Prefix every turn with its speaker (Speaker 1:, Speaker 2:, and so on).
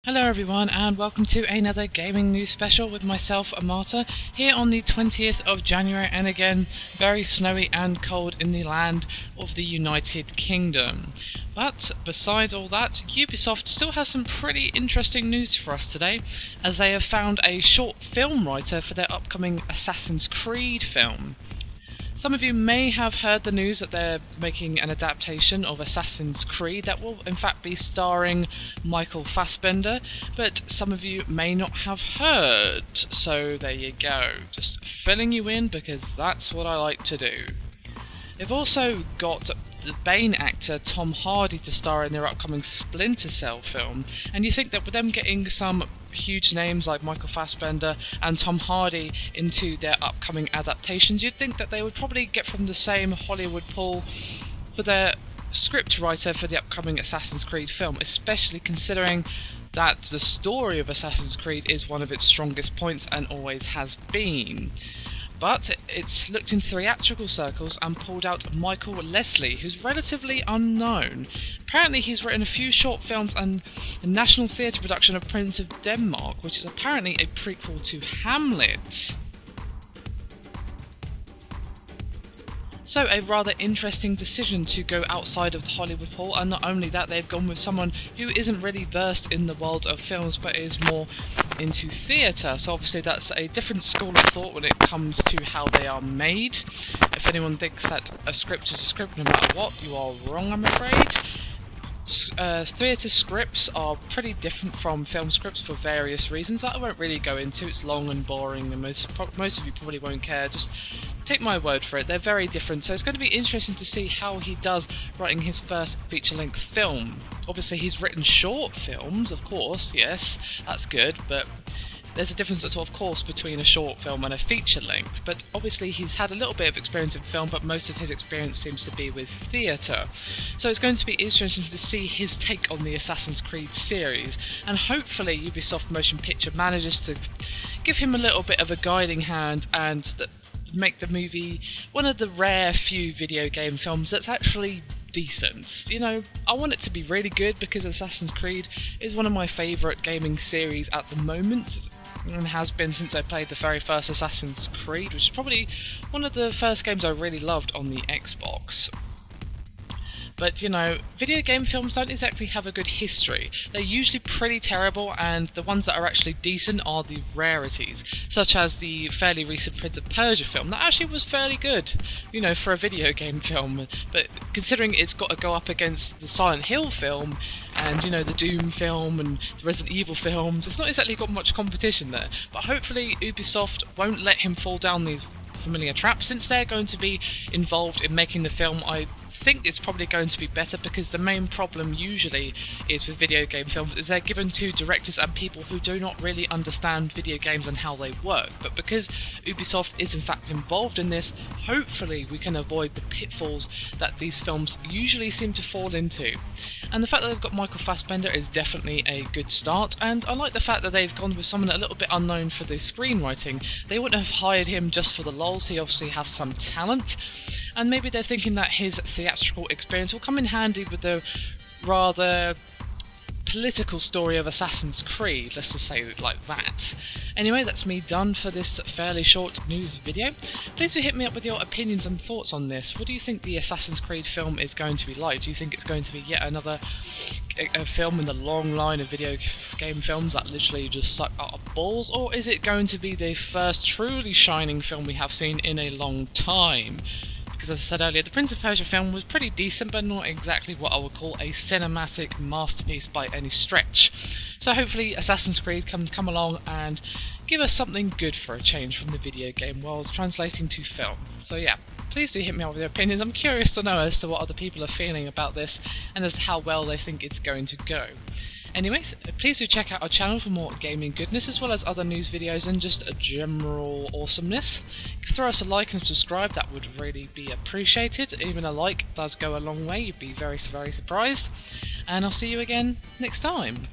Speaker 1: Hello everyone and welcome to another gaming news special with myself, Amata, here on the 20th of January, and again very snowy and cold in the land of the United Kingdom. But besides all that, Ubisoft still has some pretty interesting news for us today, as they have found a short film writer for their upcoming Assassin's Creed film. Some of you may have heard the news that they're making an adaptation of Assassin's Creed that will in fact be starring Michael Fassbender, but some of you may not have heard, so there you go, just filling you in because that's what I like to do. They've also got the Bane actor Tom Hardy to star in their upcoming Splinter Cell film, and you think that with them getting some huge names like Michael Fassbender and Tom Hardy into their upcoming adaptations, you'd think that they would probably get from the same Hollywood pool for their script writer for the upcoming Assassin's Creed film, especially considering that the story of Assassin's Creed is one of its strongest points and always has been. But it's looked in theatrical circles and pulled out Michael Leslie, who's relatively unknown. Apparently he's written a few short films and a national theatre production of Prince of Denmark, which is apparently a prequel to Hamlet. So a rather interesting decision to go outside of the Hollywood pool, and not only that, they've gone with someone who isn't really versed in the world of films but is more into theatre, so obviously that's a different school of thought when it comes to how they are made. If anyone thinks that a script is a script no matter what, you are wrong, I'm afraid. Theatre scripts are pretty different from film scripts for various reasons that I won't really go into. It's long and boring and most of you probably won't care, just take my word for it, they're very different, so it's going to be interesting to see how he does writing his first feature-length film. Obviously he's written short films, of course, yes, that's good, but there's a difference of course between a short film and a feature length, but obviously he's had a little bit of experience in film, but most of his experience seems to be with theatre. So it's going to be interesting to see his take on the Assassin's Creed series, and hopefully Ubisoft Motion Picture manages to give him a little bit of a guiding hand and make the movie one of the rare few video game films that's actually decent. You know, I want it to be really good because Assassin's Creed is one of my favourite gaming series at the moment, and has been since I played the very first Assassin's Creed, which is probably one of the first games I really loved on the Xbox. But you know, video game films don't exactly have a good history. They're usually pretty terrible, and the ones that are actually decent are the rarities, such as the fairly recent Prince of Persia film that actually was fairly good, you know, for a video game film. But considering it's got to go up against the Silent Hill film and, you know, the Doom film and the Resident Evil films, it's not exactly got much competition there. But hopefully Ubisoft won't let him fall down these familiar traps, since they're going to be involved in making the film. I think it's probably going to be better, because the main problem usually is with video game films is they're given to directors and people who do not really understand video games and how they work. But because Ubisoft is in fact involved in this, hopefully we can avoid the pitfalls that these films usually seem to fall into. And the fact that they've got Michael Fassbender is definitely a good start, and I like the fact that they've gone with someone a little bit unknown for the screenwriting. They wouldn't have hired him just for the lols, he obviously has some talent, and maybe they're thinking that his theatrical experience will come in handy with the rather political story of Assassin's Creed, let's just say it like that. Anyway, that's me done for this fairly short news video. Please do hit me up with your opinions and thoughts on this. What do you think the Assassin's Creed film is going to be like? Do you think it's going to be yet another a film in the long line of video game films that literally just suck out balls, or is it going to be the first truly shining film we have seen in a long time? Because as I said earlier, the Prince of Persia film was pretty decent, but not exactly what I would call a cinematic masterpiece by any stretch. So hopefully Assassin's Creed can come along and give us something good for a change from the video game world translating to film. So yeah, please do hit me up with your opinions. I'm curious to know as to what other people are feeling about this and as to how well they think it's going to go. Anyway, please do check out our channel for more gaming goodness, as well as other news videos and just a general awesomeness. Throw us a like and subscribe, that would really be appreciated. Even a like does go a long way, you'd be very, very surprised. And I'll see you again next time.